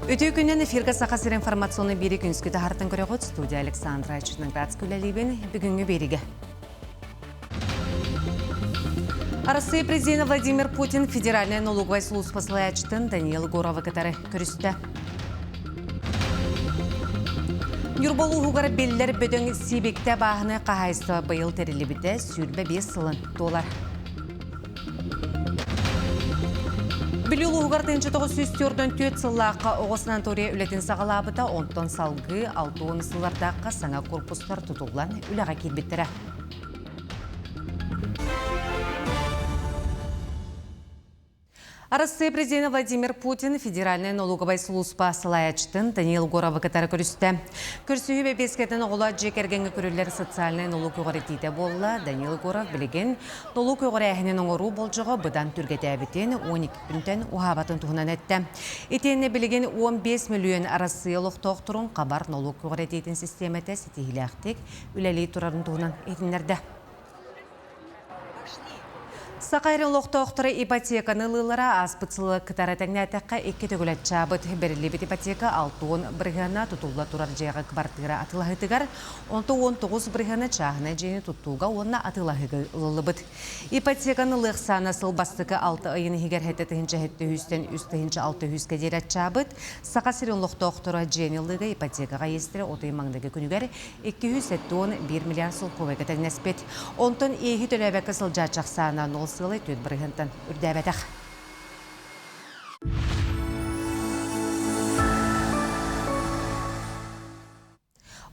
Өтө күннен эфирге сақасыр информационный бері күнскіті хартын көріғыт студия Александра Чудноградск үләлейбен бүгінгі беріге. Россия президенті Владимир Путин федеральный налоговый служба слаячтын Даниил Гурова катары көрісті. Юрболу хугар беллер бөдің себекте бағыны қағайсы байыл тәрілі біті сүрбе 5 сылын долар. Білілу ғардың 904 сыллаққа оғысынан тория үлетін сағалабыта 10 тон салғы 6 сыллардаққа саңа корпустар тұтылған үліға келбеттірі. Россия президенті Владимир Путин федеральный налоговый служба салаячтын Даниил Гурова катары көрісті. Көрсігі бескетін оғыла жекергенгі көрілер социальный налог өғаретейді болла. Даниил Гуров білеген налог өғарәхінен оңыру болжығы бұдан түргеті әбітен 12 күнтен ұғабатын тұғынан әтті. Етеніне білеген 15 миллион Россиялық тоқтырын қабар налог өғаретейтін системеті сетігіліқтік үләлей тұрарын тұғынан етінлерді. Сақайрын лоқты оқтыры ипотеканы лылыра аспыцылы кітары тәңнәтіққа 2 төгілет чабыт берілі бет ипотека 6 бірғана тұтулы тұрар жайғы квартира атылағытығар, 19 бірғана чағына жайны тұттуға онына атылағығы лылы бұд. Ипотеканы лықсаны сылбастықы 6 айын егер хәтті тігінші хәтті хүстен үстігінші 6 хүске дерет чабыт, Сақасырын лоқты оқтыры жайны лығы ипотекаға естірі оты маңдығы күнігер 271 миллиард сыл көбеге тәңнәспет. Онтын егі төләбәкі сылжа чақсана 0 сылы төт біргінтін үрдәбәтіқ.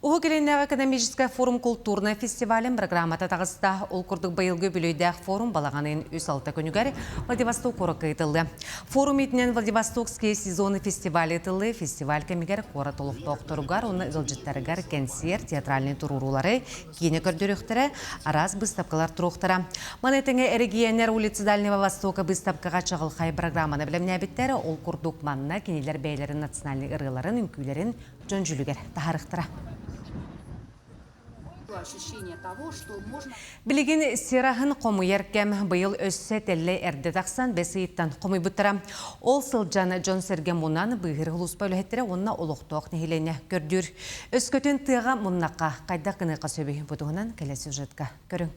Уғылындағы экономический форум культурный фестивалін программата тағыста ол күрдік байылғы бүлейдәқ форум балағанын үс алты күнігер Владивосток қорықы етілді. Форум етінен Владивостокский сезоны фестивалі етілді. Фестиваль кәмегер қора толық тоқтырғар, оны жылжыттарығар концерт, театральный турурулары, кейіне көрдіріқтірі, араз бұстапқалар тұрықтыра. Манетіңе әрігиенер улицы Дальнего Востока бұстапқаға чағылқай программаны білімне әбіттері ол күрдік манна кенелер бәйлерін национальный ырғыларын, үмкілерін жөн жүлігер тахарықтыра. Білеген серахын қомы еркем бұйыл өссе тәлі әрді тақсан бәсі еттен қомы бұттыра. Ол сылжаны Джон Серген мұнан бұйғыр ғылыспа өліхеттері онына олықтоқ нехелене көрдір. Өскөтін тыға мұннаққа қайда қыныққа сөбі бұтығынан кәлі сюжетка көрің.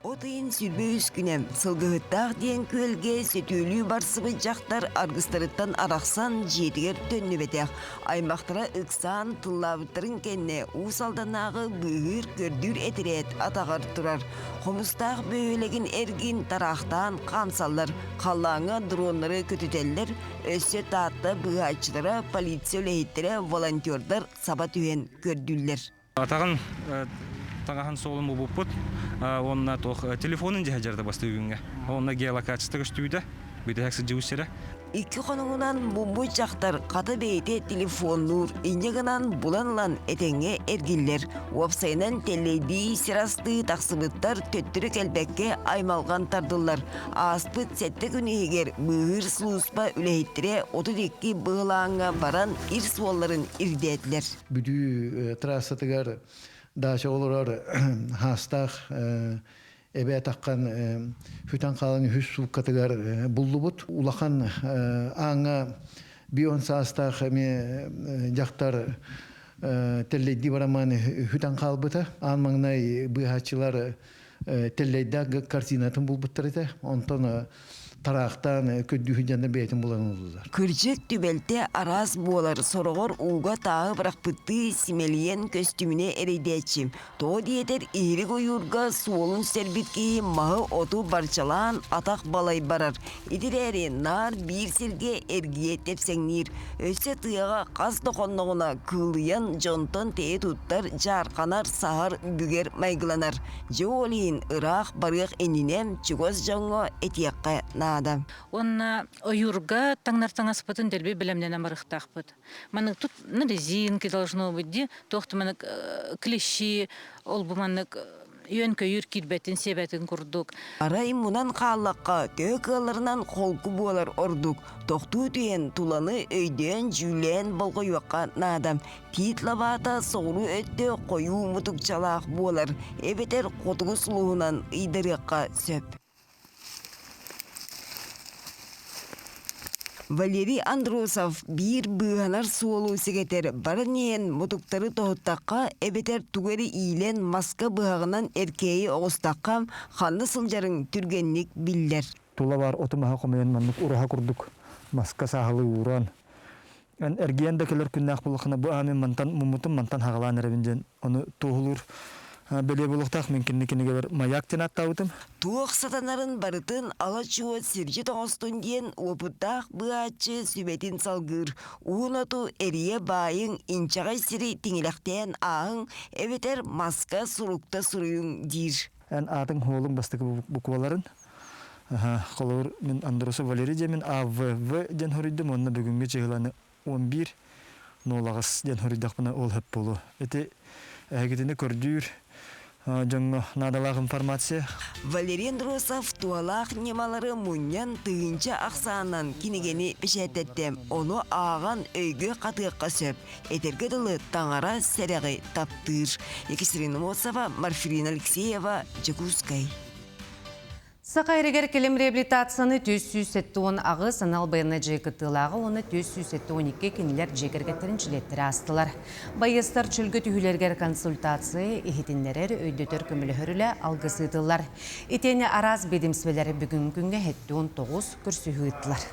Отайын сүрбе үскінем, сылғығыттақ ден көлге сөтөлі барсыбы жақтар арғыстарыттан арақсан жетігер төнні бетек. Аймақтыра ұқсан тұллабыттырын кәнне ұсалданағы бұғыр көрдір етірет атағар тұрар. Қомыстақ бөйлеген әргін тарақтан қамсалар, қалаңы дронлары көтітелер, өссе таатты бұғачылары, полиция өлейттері, волонтердар сабат үйен көрдүлер. Атағын тағахан соғылым бұппыт, онына тоқ телефонын жағы басты үйінге. Онына геолокацияты көштүйді, бүйді әксі жүгісері. Икі қоныңынан бұмбы жақтар қаты бейте телефонлар, инегінан бұланлан әтеңе әргілер. Уапсайынан телейді сирасты тақсыбыттар төттірік әлбәкке аймалған тардылар. Аспыт сәтті күні егер бұғыр сұлыспа үләйттіре 32 бұғылаңа баран ирсуаларын ирдетлер. Бүді трассатығар Daşa olur hastaq ebe takkan hütan kalan hüs kategar bullubut ulakan anga biyon hastaq me jaktar telledi baraman hütan kalbıta anmangnay bıhaçılar telledi kartinatın bulbuttarıta ondan taraqtan köddühü janna beytin bulanıldılar. Kırcık tübelte araz bolar sorogor uga tağı bırakpıttı simeliyen köstümüne eredeçim. To diyeter iri koyurga suolun serbitki mahı otu barçalan atak balay barar. İdireri nar bir silge ergiye tepsenir. Össe tıyağa kaz dokonluğuna kılıyan jonton teye tuttar jarkanar sahar büger maygılanar. Jolin ırak barık eninem çugoz jongo etiyakka adam. Онна оюрга таңнартаңа спатын дерби билемнен амарыктакпыт. Маны тут на резинке должно быть, де тохты маны клещи, ол бу маны үйөнкө юркирбетин себетин курдук. Арай мунан каалакка төкөлөрүнөн колку болар ордук. Токтуу түйен туланы өйдөн жүлен болгойуакка наадам. Титлабата соору өттө коюу мутукчалаак болар. Эбетер котугу сулуунан ыйдырыкка сөп. Валерий Андросов бир быганар суолу секетер барынен мотуктары тоһуттакка эбетер тугери ийлен маска быгагынан эркеyi оғыстакка ханны сылжарын түргенник биллер. Тула бар отумаха комен маннык ураха курдук маска сахалы уран. Ан эргиенде келер күннак булахына бу амин мантан мумутун мантан хагалан ревинден оны тухулур беле булуктак менкинникине бер маяк тенаттаутым. Туох сатанарын барытын ала чуот сиржи тоңостун диен опуттак быачы сүбетин салгыр. Уунату эрие байың инчагай сири тиңилектен аың эбетер маска сурукта суруюң дир. Ан атын холун бастыгы букваларын Колор мен Андроса Валерий мен АВВ ден хориддем онна бүгүнгө чыгыланы 11 нолагас ден хориддакпына ол хеп болу. Эти агитине көрдүр жаңа надалак информация. Валерий Андросов туалак немалары муньян тыгынча аксаанан кинегени пешеттем. Оны ааган өйгө катыкка сөп. Этерге дылы таңара сереги таптыр. Екатерина Моцова, Марфирина Алексеева, Жакускай. Сақайрегер келем реабилитацияны 470 ағы санал байына жекітілағы, оны 412 кенелер жекергеттерін жилеттері астылар. Байыстар чүлгі түйілергер консультация, ехетінлерер өйдетер көмілі хүрілі алғысыдылар. Етені араз бедімсвелері бүгін күнге 19 күрсі үйтілар.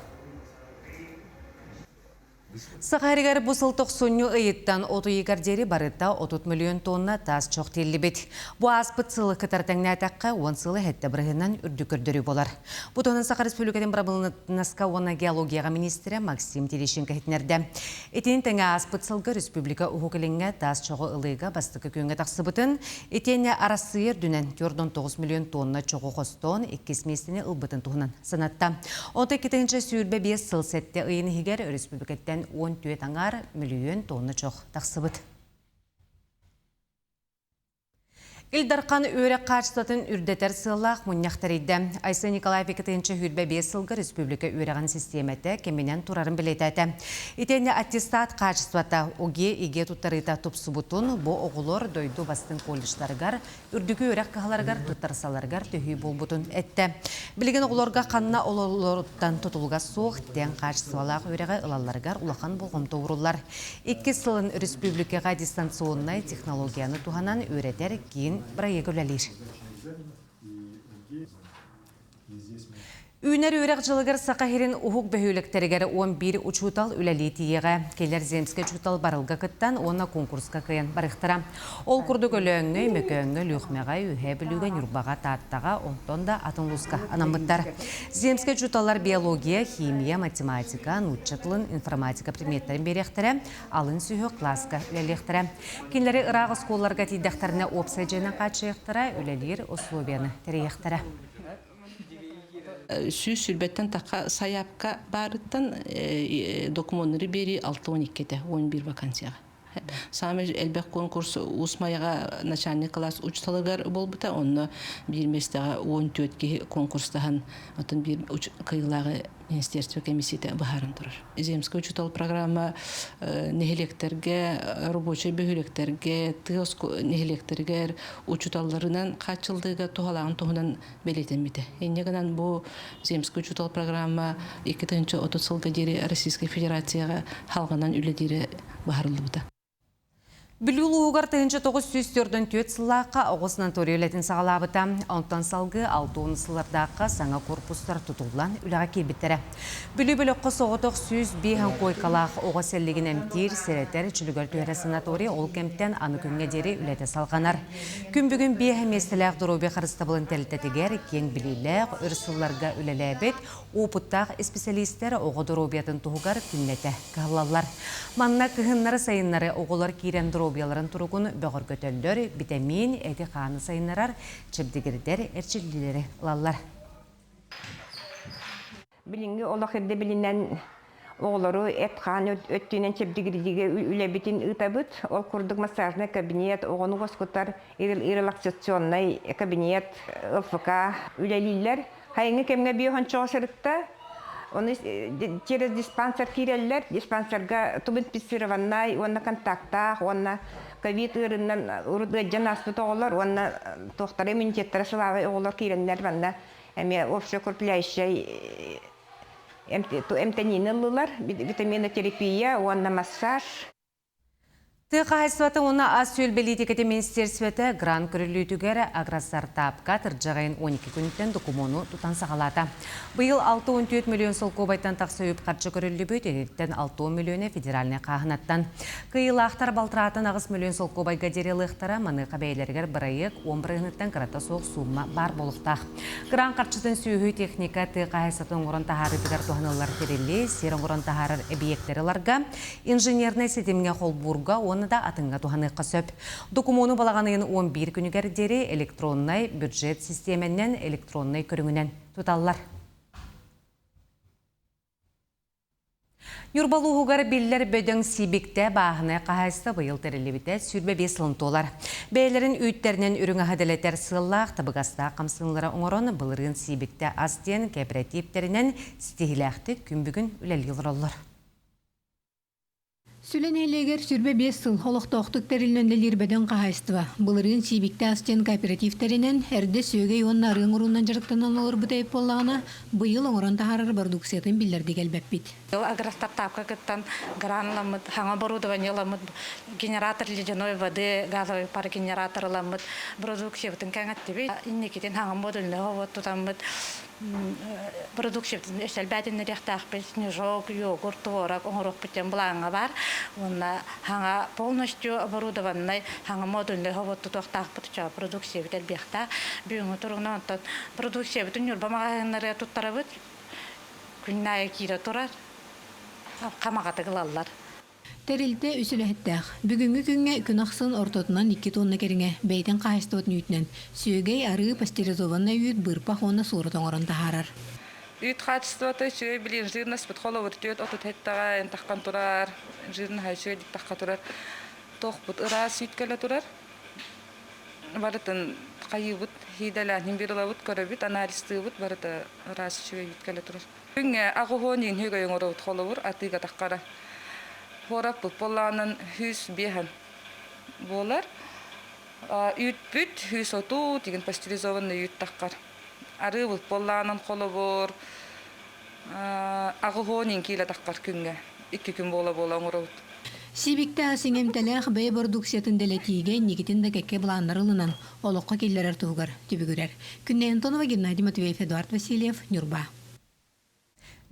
Сақайрегер бұсылтық соню ұйыттан оту егардері барытта 30 миллион тонна тас чоқ телі бет. Бұ аспыт сылы кітартаңны атаққа 10 сылы әтті бірғынан үрдікірдірі болар. Бұтонын Сақар Республикатын Брабылынаска оны геологияға министрі Максим Терещенко хетнерді. Етен тәңі аспыт сылғы республика ұхықылыңа тас чоғы ылыға бастықы көнгі тақсы бұтын. Етені арасыйыр дүнен 4-9 миллион тонна чоғы қостон 2 месіне ұлбытын тұғынан санатта. 12-ші сүйірбе 5 сыл сәтті ұйыны егер республикаттен 14 аңар миллион тонна чоқ тақсыбыт. Илдарқан өрі қачтатын үрдетер сылақ мұнияқтарыйды. Айсы Николай Викатынчы хүрбе 5 сылғы республика өріған системеті кеменен тұрарын білетәді. Итені аттестат қачтата оге тұттарыйта тұпсыбытын бұ оғылыр дойду бастың колледждарыгар, үрдігі өрек қағаларғар тұттарсаларғар түйі болбытын әтті. Білген оғылырға қанна олылырыттан тұтылға соқ, тен қачтывалақ өріға ылаларғар улақан болғымты ұрылар. 2 сылын республикаға дистанционнай технологияны туғанан өретер кейін проектөлелер. Үйнер өрек жылығыр Сақахирин ұхуқ бөхіліктерігері 11 ұчутал үләлі тиеға. Келер земске чутал барылға кыттан оны конкурсқа кыйын барықтыра. Ол күрдік өлөңі, мөкөңі, лүхмеға, үйе білуге, нүрбаға, тааттаға, онтонда атынлұсқа анамыттар. Земске чуталар биология, химия, математика, нұтчатылын, информатика предметтерін беректірі, алын сүйі класска үләлектірі. Кенлері ырағы сколларға тейдіқтарына опсай жайна қачыяқтыра, үләлер условияны тәрейектірі. Сүй сүрбеттен таққа саяпқа барыттан документары бері 6-12-де 11 вакансияға. Саме әлбәк конкурс усмайға начальник класс учталығар болбыта, оны бір местіға 14-ге конкурстаған отын бір қиылағы Министерство комиссияда бахарын тұрыр. Земский учетал программа нехелектерге, рабочий бөхелектерге, тығыз нехелектерге учеталарынан қачылдыға туғалағын туғынан белетенмейді. Енегінен бұл земский учетал программа 2-30 сылға дері Российской Федерацияға халғынан үледері бахарылды бұта. Білулу ұғар 1904 сылаққа оғысынан төрелетін сағалабыта, онтан салғы 6 сылардаққа саңа корпустар тұтылған үліға келбеттері. Білу-білі қосоғытық сүз бейхан қойқалақ оғы сәлігін әмтер, сәреттер, чүлігер түйәрі санатория ол кемттен аны күнге дері үлеті салғанар. Күн бүгін бейхан местіләқ дұробе қарыстабылын тәлітетігер, кен біліләқ, үрсылларға үлеләбет, опыттақ специалистер оғы дұробиятын тұғығар күннеті қағылалар. Манна кығынлары сайынлары оғылар кейрен дұробияларын тұрғын бөғір көтөлдер, витамин, әті қаны сайынларар, чебдігірдер, әрчілділері лалар. Білінгі олақ ерде білінен оғылары әт қаны өттінен чебдігірдіге үләбетін ұтабыт, ол күрдік массажный кабинет, оғыны ғосқыттар, релаксационный кабинет, ЛФК үләлілер. Хайыңы кемге бейхан чоғысырықта, оны через диспансер киреллер, диспансерга тубинфицированный, онна контакта, онна ковид ырыннан урудгаджан аспыты оғылар, онна тоқтары иммунитеттері сылағы оғылар киреллер, онна общекурпляющий эмтонинылылар, витаминотерапия, онна массаж. Тықайсваты оны аз сөлбелетекеті министерсветі грант көрілітігері агростартапқа тұржағайын 12 күнттен документу тұтан сағалады. Бұйыл 6-14 миллион сол көбайтан тақсы өп қатшы көрілі бөт, едеттен 6 миллионы федеральный қағынаттан. Қиыл ақтар балтыратын ағыз миллион сол көбайға дереліқтара маны қабейлергер бірайық 11 ғыныттан қырата соқ сумма бар болуқтақ. Грант қатшытын сүйі техника тықайсватын ғырын тахары тігер туғанылар терелі, серін ғырын тахарыр объектеріларға, инженерный сетімге қолбурға да атынға туғаныққа сөп. Документу балағанығын 11 күнігер дері электроннай бюджет системеннен электроннай көріңінен тұталылар. Юрбалуғығар биллер бөдің сибікті бағыны қағайсты бұйыл тәрелебіті сүрбе 5 лынтолар. Бәйлерін үйттерінен үріңі ғадалетер сыллақ табығаста қамсынлары оңырын бұлырын сибікті астен кооперативтерінен стихиләқті күнбігін үләл елролар. Сүленелегер сүрбе 5 сыл холоқтоқтық тәріліненділер бәден қағайстыва. Бұлырын сибікті астен кооперативтерінен әрді сөйгей оннарын ұрыннан жарықтанан олар бұтайып болағына бұйыл оңыран тағарыр бардуксетін білдерді келбәп бит. Агростартапқа кыттан гранламыд, хаңа оборудованияламыд, генератор ледяной воды, газовый парогенератор ламыд, продукциятын кәңәттебей, иннекетен хаңа модульны ғават тұтамыд, продукциятын эшелбәтін рехтақпен, снежок, йогурт, творог, оңырық бітен бұлаңа бар. Онна хаңа полностью оборудованный, хаңа модульны ғават тұтақтақпыд, продукциятын бекта, бүйіңі тұрғына онтан продукциятын юрбамағанары тұттарабыд, күннайы кейді тұрар. Қамағаты қылалар. Тәрілді үсіліхеттәқ. Бүгінгі күнге күн ақсын ортотынан 2 тонна керіңе бәйтен қайыстуатын үйтінен. Сүйегей ары пастеризованна үйт бұрпақ оны суырытын орын тахарар. Үйт қачыстуаты сүйей білен жирнас бұт қолы өртет, отыт хеттаға ентаққан тұрар, жирны хайшығы диктаққа тұрар. Тоқ бұт ұрас үйткелі тұрар. Барытын қайы бұт, хейдәләнен беріла бұт, көрі бұт, аналисты бұт, барыты ұрас үйткелі үйткелі тұрар. Күнге ағуғонин хүйгейін орауыт қолы бұр, атыға таққара. Хорап бұт болағынан хүс бейін болар. Үйт бүт, хүс оту, деген пастеризованны үйт таққар. Ары бұт болағынан қолы бұр, ағуғонин кейлі таққар күнге. 2 күн бола орауыт. Сибикті асың әмтәләқ бәй бардуксиятын дәлетиге негетін да кәкке бұландарылынан олыққа келдерер туғар, түбігірер. Күннен Тонова, Геннадий Матвеев, Эдуард Васильев, Нюрба.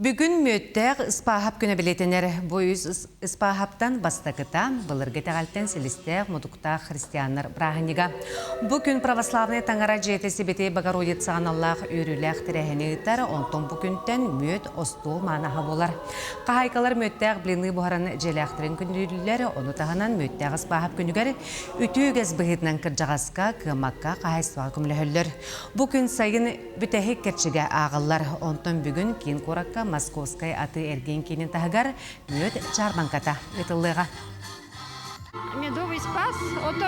Бүгін мөттәғ ұспағап күні білетінер. Бойыз ұспағаптан бастықыта, бұлырғы тәғалттен селістәғ мұдықтақ христианлар брағыніға. Бүгін православный таңара жетесі бете Богородица аналлақ өріләқ тірәхіні ұттар, онтон бүгінтен мөт остол манаға болар. Қағайқалар мөттәғ біліні бұхаран желәқтірін күнділілер, оны тағынан мөттәғ ұспағап күнігер үтігіз бұғытнан кіржағасқа кымаққа қағайсуға күмілі. Бүгін сайын бүтәхек керчіге ағылар, онтон бүгін кейін қораққа Московская аты эрген кейнен тағығар мөт чарбанката етіліға. Медовый спас, он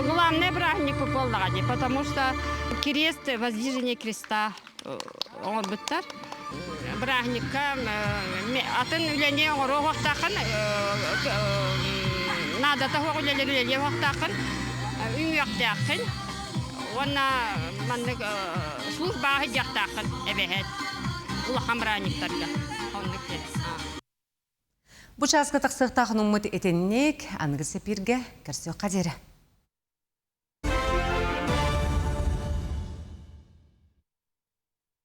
главный праздник по Полладе, потому что крест, воздвижение креста, он быттар. Праздника, атын үлене оңыру вақтақын, надо того үлене вақтақын, үн вақтақын, оны службағы жақтақын әбәхет. Бұчасқы тақсықтағын ұмыт етеннек, аңғысы пирге кәрсі қадері.